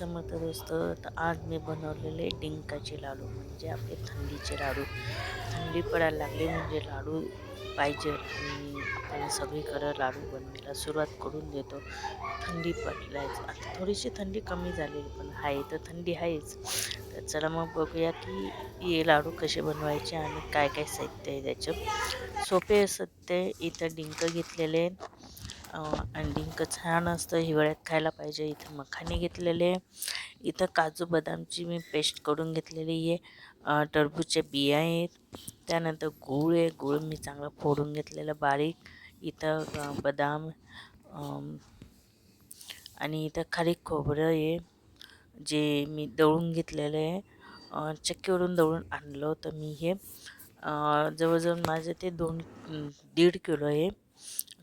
समर्थ दोस्तों, तर आज मी बनवलेले डिंकाचे लाडू म्हणजे आपले थंडीचे लाडू. थंडी पडायला लागली म्हणजे लाडू पाहिजे आणि आपण सगळीकडे लाडू बनवायला सुरुवात करून देतो. थंडी पडल्याच आता थोडीशी थंडी कमी झालेली पण आहे तर थंडी आहेच. तर चला मग बघूया की हे लाडू कसे बनवायचे आणि काय काय साहित्य आहे त्याचं. सोपे असत ते. इथं डिंक घेतलेले आणि डिंक छान असतं, हिवाळ्यात खायला पाहिजे. इथं मखाने घेतलेले, इथं काजू बदामची मी पेस्ट करून घेतलेली आहे. टरबूजच्या बिया आहेत. त्यानंतर गूळ आहे, गूळ मी चांगला फोडून घेतलेला बारीक. इथं बदाम आणि इथं खारीक खोबरं आहे जे मी दळून घेतलेलं आहे. चक्कीवरून दळून आणलं होतं मी हे. जवळजवळ माझं ते 1.5 किलो आहे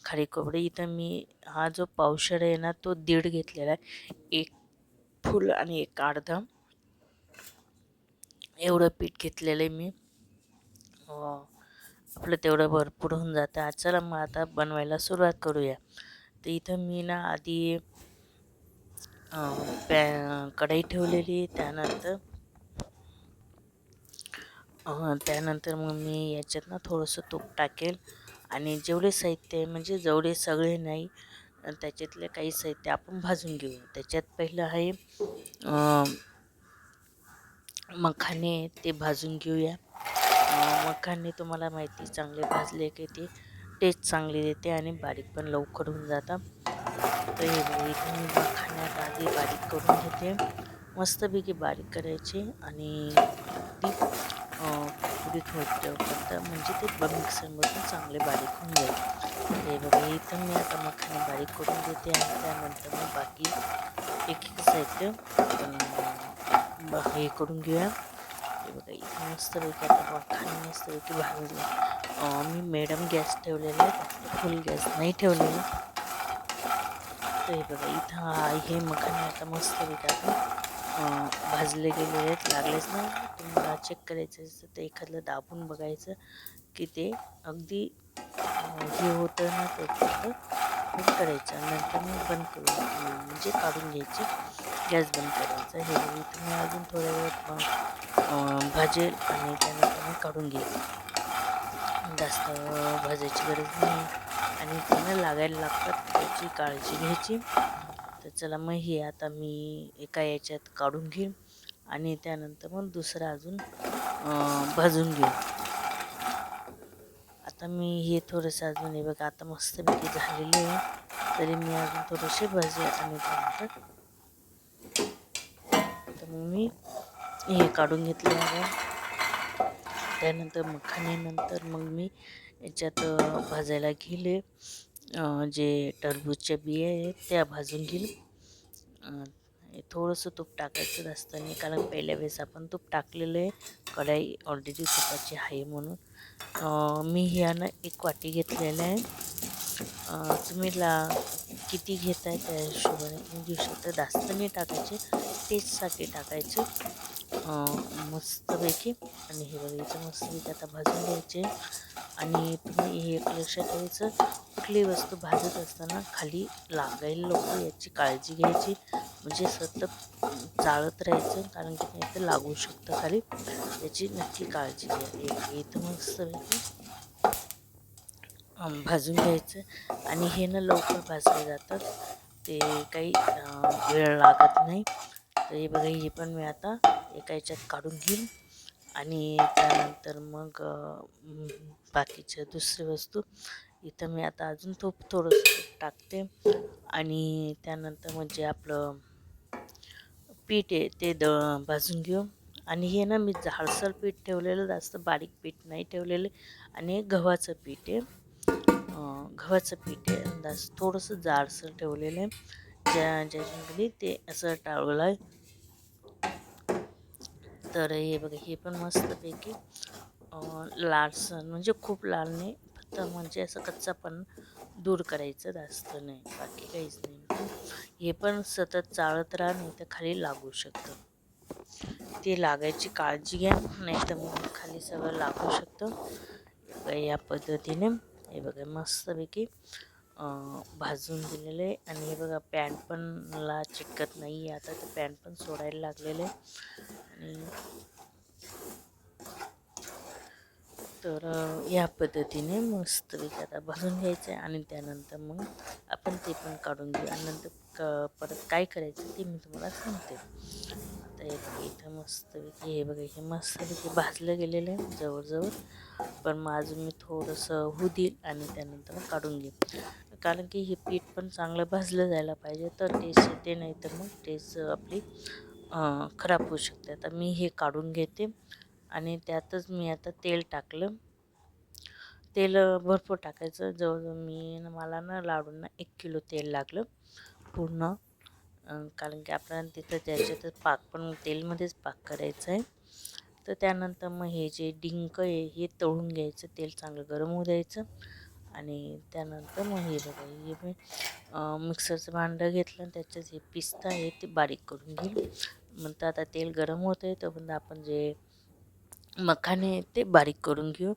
खारीक खोबरं. इथं मी हा जो पावशेर आहे ना तो 1.5 घेतलेला आहे. एक फुल आणि एक अर्धा एवढं पीठ घेतलेलं आहे मी. आपलं तेवढं भरपूर होऊन जातं. चला मग आता बनवायला सुरुवात करूया. तर इथं मी ना आधी कढई ठेवलेली. त्यानंतर मग मी याच्यात ना थोडंसं तूप टाकेल आणि जेवढे साहित्य आहे म्हणजे जेवढे सगळे नाही, त्याच्यातले काही साहित्य आपण भाजून घेऊ. त्याच्यात पहिलं आहे मखाने, ते भाजून घेऊया. मखाने तुम्हाला माहिती चांगले भाजले की ते टेस्ट चांगली देते आणि बारीक पण लवकर होऊन जातात. तर हे बघा इथे मी मखान्यात आधी बारीक करून घेते. मस्तपैकी बारीक करायचे आणि अगदी कुरकुरीत होईपर्यंत म्हणजे ते मिक्सरमधून चांगले बारीक होऊन जाईल. हे बघा इथं मी आता मखाने बारीक करून घेते आणि त्यानंतर मग बाकी एक एक साहित्य हे करून घेऊया. हे बघा इथं मस्तपैकी आता मखाने मस्तपैकी भाजले. मी मॅडम गॅस ठेवलेला आहे, जास्त फुल गॅस नाही ठेवलेला. तर हे बघा इथं हे मखाने आता मस्तपैकी आपण भाजले गेलेले आहेत. लागलेच ना तुम्हाला चेक करायचं असतं तर एखादं दाबून बघायचं की ते अगदी हे होतं ना त्याचं बंद करायचं. नंतर मग बंद करून म्हणजे काढून घ्यायचे, गॅस बंद करायचा. हे बघा इथं मी अजून थोड्या वेळ भाजेल आणि त्यानंतर मी काढून घेईल. जास्त भाजायची गरज नाही आणि त्यांना लागायला लागतात त्याची काळजी घ्यायची. तर चला मग हे आता मी एका याच्यात काढून घेईन आणि त्यानंतर मग दुसरं अजून भाजून घेऊ. आता मी हे थोडंसं अजून हे बघा आता मस्तपैकी झालेले आहे, तरी मी अजून थोडेसे भाजे आणि त्यानंतर तर मग मी हे काढून घेतले आहे. त्यानंतर मखानेनंतर मग मी याच्यात भाजायला घेले जे टरबूजच्या बिया आहेत त्या भाजून घेईल. थोडंसं तूप टाकायचं जास्त नाही, कारण पहिल्या वेळेस आपण तूप टाकलेलं आहे. कढाई ऑलरेडी तुपाची आहे म्हणून मी ह्यानं 1 वाटी घेतलेलं आहे. तुम्ही किती घेताय त्या हिशोबाने तुम्ही घेऊ शकता. जास्त नाही टाकायचे, टेस्टसाठी टाकायचे मस्तपैकी. आणि हे बघा इथं मस्तपैकी आता भाजून घ्यायचे. आणि तुम्ही हे एक लक्षात ठेवायचं, कुठलीही वस्तू भाजत असताना खाली लागायला नको याची काळजी घ्यायची. म्हणजे सतत चाळत राहायचं, कारण की नाही तर लागू शकतं खाली, याची नक्की काळजी घ्या. इथं मस्तपैकी भाजून घ्यायचं आणि हे ना लवकर भाजले जातात, ते काही वेळ लागत नाही. तर हे बघा हे पण मी आता एका याच्यात काढून घेईन आणि त्यानंतर मग बाकीच्या दुसरी वस्तू इथं मी आता अजून थोडंसं टाकते. आणि त्यानंतर म्हणजे आपलं पीठ आहे ते भाजून घेऊ. आणि हे ना मी जाडसर पीठ ठेवलेलं, जास्त बारीक पीठ नाही ठेवलेलं. आणि गव्हाचं पीठ आहे, गव्हाचं पीठ आहे अंदाज थोडंसं जाडसर ठेवलेलं आहे, ज्याच्यामध्ये ते असं टाळलं आहे. तर हे बघा हे पण मस्तपैकी लालसर म्हणजे खूप लाल नाही, फक्त म्हणजे असं कच्चा पण दूर करायचं, जास्त नाही, बाकी काहीच नाही. हे पण सतत चाळत राहा, नाही तर खाली लागू शकतं. ते लागायची काळजी घ्या, नाही तर मग खाली सगळं लागू शकतं. या पद्धतीने हे बघा मस्तपैकी भाजून दिलेलं आहे. आणि हे बघा पॅन पण ला चिटकत नाही आहे आता, तर पॅन पण सोडायला लागलेलं आहे. आणि तर या पद्धतीने मस्तपैकी आता भाजून घ्यायचं आहे आणि त्यानंतर मग आपण ते पण काढून घेऊ. आणि नंतर परत काय करायचं ते मी तुम्हाला सांगते. आता हे बघा इथं मस्तपैकी हे बघा हे मस्तपैकी भाजलं गेलेलं आहे जवळजवळ, पण मग अजून मी थोडंसं होऊ देईल आणि त्यानंतर मग काढून घेईल. कारण की हे पीठ पण चांगलं भाजलं जायला पाहिजे तर टेस्ट येते, नाही तर मग टेस्ट आपली खराब होऊ शकते. आता मी हे काढून घेते आणि त्यातच मी आता तेल टाकलं. तेल भरपूर टाकायचं, जवळजवळ मला ना लाडूंना 1 किलो तेल लागलं पूर्ण. कारण की आपल्याला तिथं त्याच्यातच पाक पण तेलमध्येच पाक करायचं आहे. तर त्यानंतर मग हे जे डिंक आहे हे तळून घ्यायचं, तेल चांगलं गरम होऊ द्यायचं. आणि त्यानंतर मग हे बघा हे मी मिक्सरचं भांडं घेतलं आणि त्याच्यात हे पिस्ता आहे ते बारीक करून घेईल. नंतर आता तेल गरम होतं आहे तोपर्यंत आपण जे मखाने ते बारीक करून घेऊ.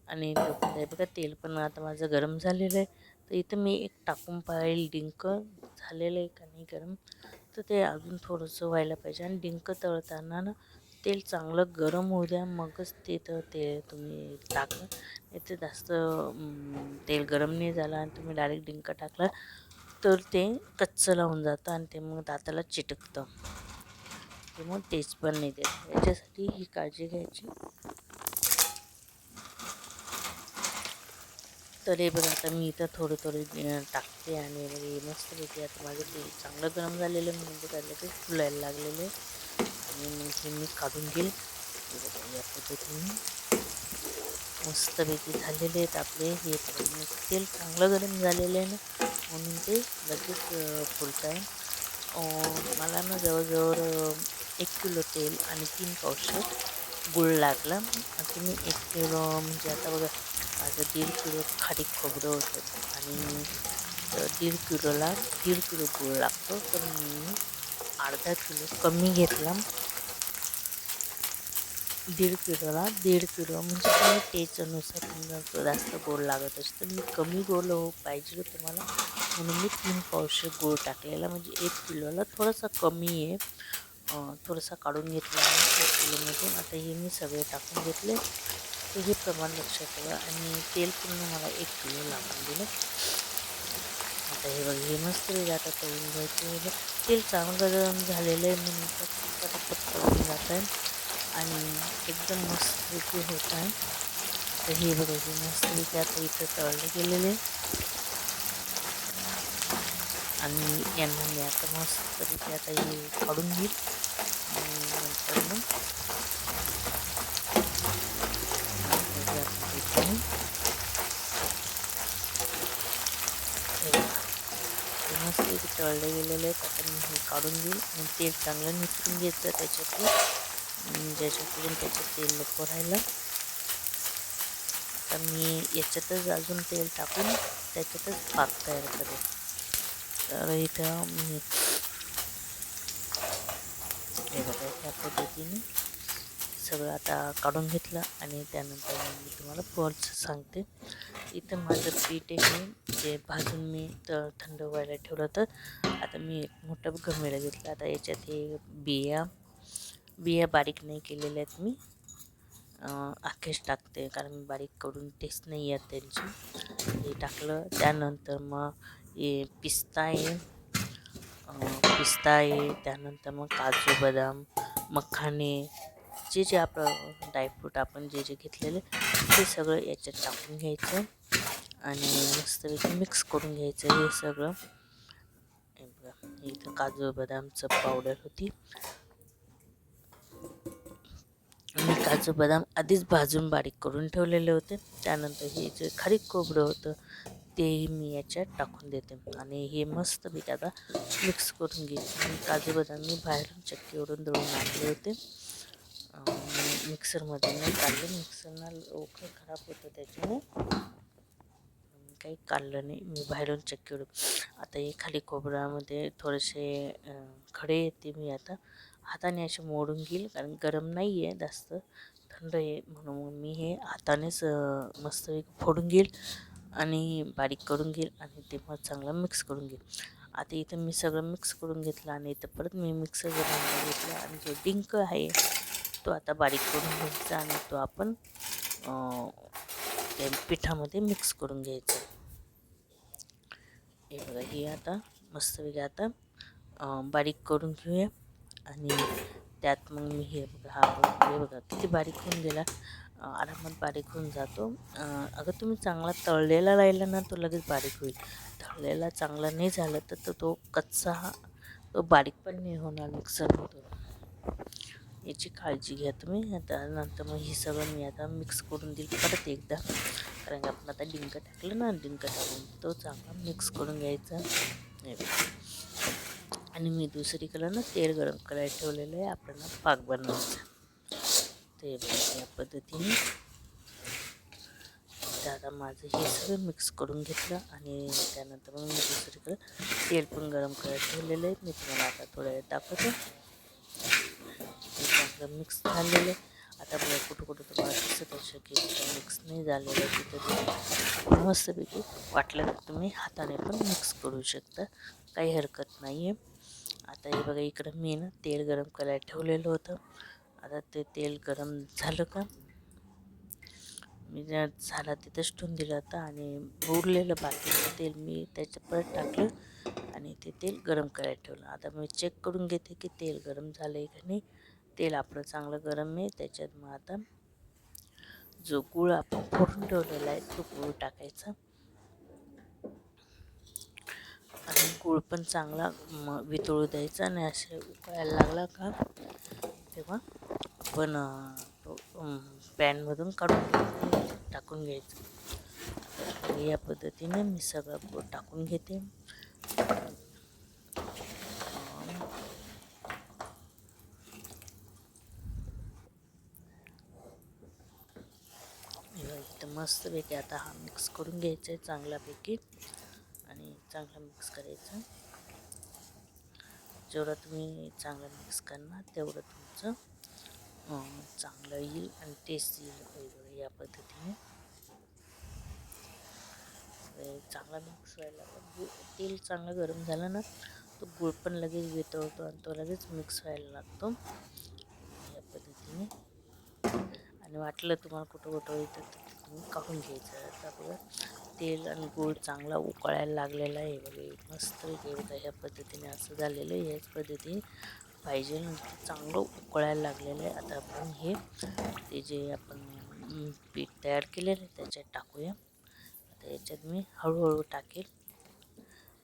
आणि तोपर्यंत हे बघा तेल पण आता माझं गरम झालेलं आहे. तर इथं मी एक टाकून पाहिल डिंक झालेलं आहे का नाही गरम, तर ते अजून थोडंसं व्हायला पाहिजे. आणि डिंक तळताना ना तेल चांगलं गरम होऊ द्या, मगच ते तुम्ही टाका. इथे जास्त तेल गरम नाही झालं आणि तुम्ही डायरेक्ट डिंक टाकला तर ते कच्चं लावून जातं आणि ते मग दाताला चिटकतं, ते मग टेस्ट पण नाही देत. याच्यासाठी ही काळजी घ्यायची. तर हे बघा आता मी इथं थोडं टाकते आणि हे मस्तपैकी आता माझं तेल चांगलं गरम झालेलं आहे. म्हणजे काय लगेच फुलायला लागलेलं आहे आणि मग हे मी काढून घेईल. हे बघा या पद्धतीने मस्तपैकी झालेले आहेत आपले हे. तेल चांगलं गरम झालेलं आहे ना, म्हणून ते लगेच फुलत आहे. मला ना जवळजवळ 1 किलो तेल आणि 3 पावशे गूळ लागला. आता मी 1 किलो म्हणजे आता बघा माझं 1.5 किलो खारीक खोबरं होतं आणि 1.5 किलोला 1.5 किलो गूळ लागतो. तर मी अर्धा किलो कमी घेतला. 1.5 किलोला 1.5 किलो म्हणजे तुम्ही टेस्टनुसार तुम्हाला जास्त गोड लागत असेल तर मी कमी गोड पाहिजे तुम्हाला, म्हणून मी 3 पावशे गूळ टाकलेला. म्हणजे 1 किलोला थोडासा कमी आहे. थोडासा काढून घेतला 1 किलोमधून. आता हे मी सगळे टाकून घेतले. तर हे प्रमाण लक्षात ठेवा. आणि तेल पूर्ण मला 1 किलो लागून दिलं. आता हे बघा हे मस्त आता तळून घ्यायचे. तेल चांगलं गरम झालेलं आहे म्हणून पटापट तळून जात आहे आणि एकदम मस्तपैकी होत आहे. तर हे बघा हे मस्तपैकी आता इथं तळले गेलेले आणि यांना मी आता मस्तपैकी आता हे काढून घेईल. नंतर मग मस्त तळले गेलेले आहेत. आता मी हे काढून घेईल आणि तेल चांगलं निचून घ्यायचं त्याच्यातून, ज्याच्याकडून त्याचं तेल नको राहिलं. आता मी याच्यातच अजून तेल टाकून त्याच्यातच पाक तयार करेल. तर इथं मी हे बघा ह्या पद्धतीने सगळं आता काढून घेतलं आणि त्यानंतर मी तुम्हाला पुढचं सांगते. इथं माझं पीठ आहे जे भाजून मी थंड व्हायला ठेवलं होतं. आता मी एक मोठं घमेलं घेतलं. आता याच्यात हे बिया बारीक नाही केलेल्या आहेत मी, अख्खेच टाकते कारण मी बारीक करून टेस्ट नाही येत त्यांची. हे टाकलं. त्यानंतर मग हे पिस्ता आहे, त्यानंतर मग काजू बदाम मखाने जे आपलं ड्रायफ्रूट आपण जे घेतलेले ते सगळं याच्यात टाकून घ्यायचं आणि मस्तपैकी मिक्स करून घ्यायचं हे सगळं. इथं काजू बदामचं पावडर होती. मी काजू बदाम आधीच भाजून बारीक करून ठेवलेले होते. त्यानंतर हे जे खारीक खोबरं होतं तेही मी याच्यात टाकून देते आणि हे मस्तपैकी आता मिक्स करून घ्यायचे. मी काजू बदाम मी बाहेरून चक्कीवरून दळून आणले होते, मिक्सरमध्ये नाही काढले. मिक्सरना लवकर खराब होतं त्याच्याने काही काढलं नाही, मी बाहेरून चक्कीवरून. आता हे खाली खोबऱ्यामध्ये थोडेसे खडे येते मी आता हाताने असे मोडून घेईल, कारण गरम नाही आहे जास्त, थंड आहे म्हणून मी हे हातानेच मस्त फोडून घेईल आणि बारीक करून घेईल आणि ते मग चांगलं मिक्स करून घेईल. आता इथं मी सगळं मिक्स करून घेतलं आणि इथं परत मी मिक्सरचा भांडा घेतला आणि जो डिंक आहे तो आता बारीक करून घ्यायचा आणि तो आपण त्या पिठामध्ये मिक्स करून घ्यायचा. हे बघा, हे आता मस्तपैकी आता बारीक करून घेऊया आणि त्यात मग मी हे बघा किती बारीक होऊन गेला, आरामात बारीक होऊन जातो. अगर तुम्ही चांगला तळलेला राहिला ना तो लगेच बारीक होईल. तळलेला चांगला नाही झालं तर तो कच्चा तो बारीक पण नाही होणार मिक्सरमधून. याची काळजी घ्या तुम्ही. आता नंतर मग हे सगळं मी आता मिक्स करून देईल परत एकदा, कारण की आपण आता डिंक टाकलं ना, डिंक टाकून तो चांगला मिक्स करून घ्यायचा. आणि मी दुसरीकडे ना तेल गरम करायला ठेवलेलं आहे आपल्याला पाक बनवायचा. ते या पद्धतीने आता माझं हे सगळं मिक्स करून घेतलं आणि त्यानंतर मग मी दुसरीकडे तेल पण गरम करायला ठेवलेलं आहे. मी तुम्हाला आता थोड्या वेळ दाखवतो. चांगलं मिक्स झालेलं आहे. आता बघा कुठं तुम्हाला दिसत असेल की मिक्स नाही झालेलं आहे, तिथं मस्तपैकी वाटलं तर तुम्ही हाताने पण मिक्स करू शकता, काही हरकत नाही आहे. आता हे बघा इकडं मी ना तेल गरम करायला ठेवलेलं होतं. आता ते तेल गरम झालं का मी झाला तिथंच ठेवून दिलं होतं आणि उरलेलं बाकीचं तेल मी त्याच्यात परत टाकलं आणि ते तेल गरम करायला ठेवलं. आता मी चेक करून घेते की तेल गरम झालं आहे का नाही. तेल आपलं चांगलं गरम आहे. त्याच्यात मग आता जो गूळ आपण फोडून ठेवलेला आहे तो गूळ टाकायचा आणि गूळ पण चांगला वितळू द्यायचा आणि असे उकळायला लागला का तेव्हा आपण तो पॅनमधून टाकून घ्यायचं. या पद्धतीने मी सगळं गूळ टाकून घेते. इथं मस्तपैकी आता हा मिक्स करून घ्यायचा आहे चांगल्यापैकी आणि चांगला मिक्स करायचं. जेवढं तुम्ही चांगलं मिक्स करणार तेवढं तुमचं चांगलं येईल आणि टेस्ट येईल. या पद्धतीने चांगला मिक्स व्हायला तेल चांगलं गरम झालं ना तो गूळ पण लगेच वितळतो आणि तो लगेच मिक्स व्हायला लागतो. या पद्धतीने आणि वाटलं तुम्हाला कुठं येतं तर तुम्ही काढून घ्यायचं. आता बघा तेल आणि गूळ चांगला उकळायला लागलेला आहे. बघा मस्त बघा ह्या पद्धतीने असं झालेलं आहे. याच पद्धतीने पाहिजे नंतर चांगलं उकळायला लागलेलं आहे. आता आपण हे ते जे आपण पीठ तयार केलेलं आहे त्याच्यात टाकूया. आता याच्यात मी हळूहळू टाकेल,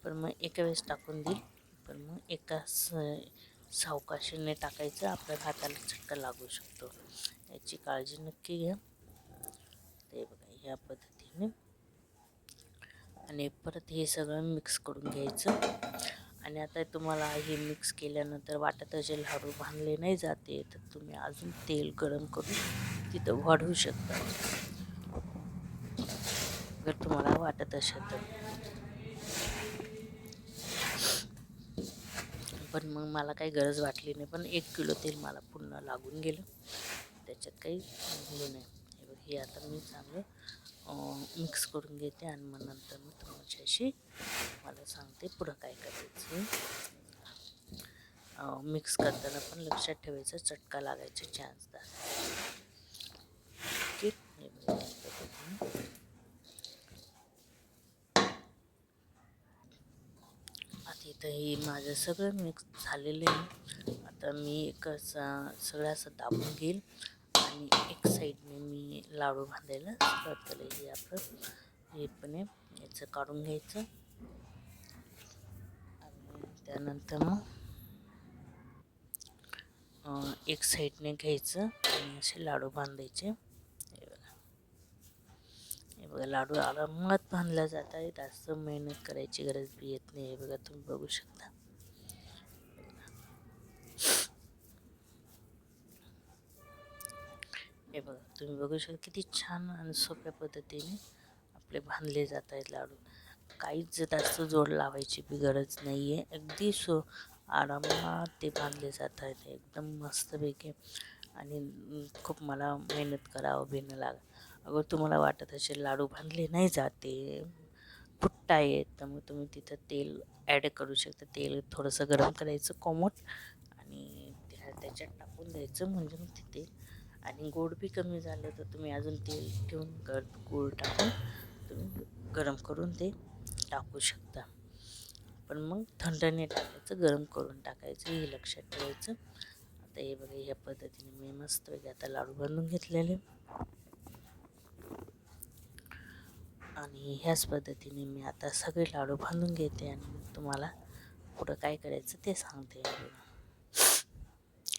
पण मग एका वेळेस टाकून देईल, पण मग एका सावकाशीने टाकायचं, आपल्या हाताला चटका लागू शकतो. याची काळजी नक्की घ्या. ते बघा ह्या पद्धतीने आणि परत हे सगळं मिक्स करून घ्यायचं. आणि आता तुम्हाला हे मिक्स केल्यानंतर वाटत असेल लाडू बांधले नाही जाते तर तुम्ही अजून तेल गरम करून तिथं वाढवू शकता, जर तुम्हाला वाटत असेल तर. पण मग मला काही गरज वाटली नाही, पण 1 किलो तेल मला पूर्ण लागून गेलं, त्याच्यात काही हे नाही. हे आता मी चांगलं मिक्स करून घेते आणि मग नंतर मी तुमच्याशी मला सांगते पुढं काय करायचं. मिक्स करताना पण लक्षात ठेवायचं चटका लागायचे चान्स दाखवा. आता इथं हे माझं सगळं मिक्स झालेलं आहे. आता मी एक सगळं असं दाबून घेईल आणि एक साईडने मी लाडू बांधायला सुरुवात केली. हे आपलं हे पण आहे, याचं काढून घ्यायचं आणि त्यानंतर मग एक साईडने घ्यायचं आणि असे लाडू बांधायचे. हे बघा लाडू आरामात बांधला जात आहे, जास्त मेहनत करायची गरज बी येत नाही. हे बघा तुम्ही बघू शकता. हे बघा तुम्ही बघू शकता किती छान आणि सोप्या पद्धतीने आपले बांधले जात आहेत लाडू. काहीच जास्त जोड लावायची बी गरज नाही आहे, अगदी आरामात ते बांधले जात आहेत एकदम मस्तपैकी. आणि खूप मला मेहनत करावं बी न लाग. अगर तुम्हाला वाटत असेल लाडू बांधले नाही जाते, फुटता येत, तर मग तुम्ही तिथं तेल ॲड करू शकता. तेल थोडंसं गरम करायचं कोमट आणि त्याच्यात टाकून द्यायचं, म्हणजे मग ते तेल आणि गोड बी कमी झालं तर तुम्ही अजून तेल ठेवून गूळ टाकून तुम्ही गरम करून ते टाकू शकता. पण मग थंड नाही टाकायचं, गरम करून टाकायचं, हे लक्षात ठेवायचं. आता हे बघा, ह्या पद्धतीने मी मस्तपैकी आता लाडू बांधून घेतलेले आणि ह्याच पद्धतीने मी आता सगळे लाडू बांधून घेते आणि मग तुम्हाला पुढं काय करायचं ते सांगते.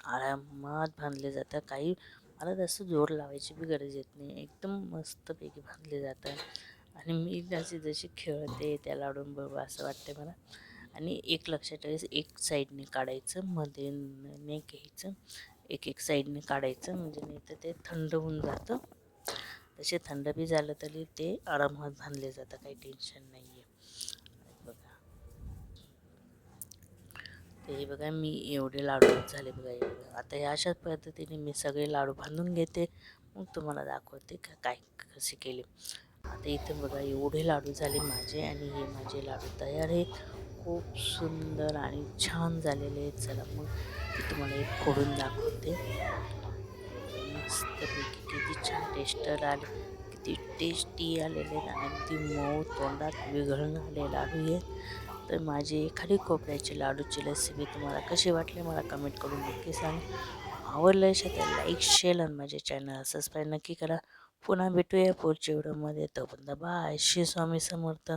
आरामात बांधले जातं, काही मला तसं जोर लावायची बी गरज येत नाही, एकदम मस्तपैकी बांधले जातं. आणि मी जशी खेळते त्या लाडूंबरोबर असं वाटते मला. आणि एक लक्षात ठेवायचं, एक साईडने काढायचं, मध्ये नाही घ्यायचं, एक साईडने काढायचं, म्हणजे नाही तर ते थंड होऊन जातं. तसे थंड बी झालं तरी ते आरामात बांधले जातं, काही टेन्शन नाही आहे. बघा, तर हे बघा मी एवढे लाडू झाले बघा, हे बघा. आता ह्या अशाच पद्धतीने मी सगळे लाडू बांधून घेते, मग तुम्हाला दाखवते काय कसे केले. आता इथे बघा एवढे लाडू झाले माझे आणि हे माझे लाडू तयार आहेत, खूप सुंदर आणि छान झालेले आहेत. चला मग मी तुम्हाला एक फोडून दाखवते. मस्तपैकी किती छान टेस्टर आले, किती टेस्टी आलेले आहेत आणि अगदी मऊ, तोंडात विरघळून आले लाडू आहेत. तर माझी एखादी खोबऱ्याची लाडूची रेसिपी तुम्हाला कशी वाटली मला कमेंट करून नक्की सांगा. आवडलं असेल तर लाईक, शेअर आणि माझ्या चॅनल सबस्क्राईब नक्की करा. पुन्हा भेटूया पुढच्या व्हिडिओमध्ये. तोपर्यंत बाय. श्री स्वामी समर्थ.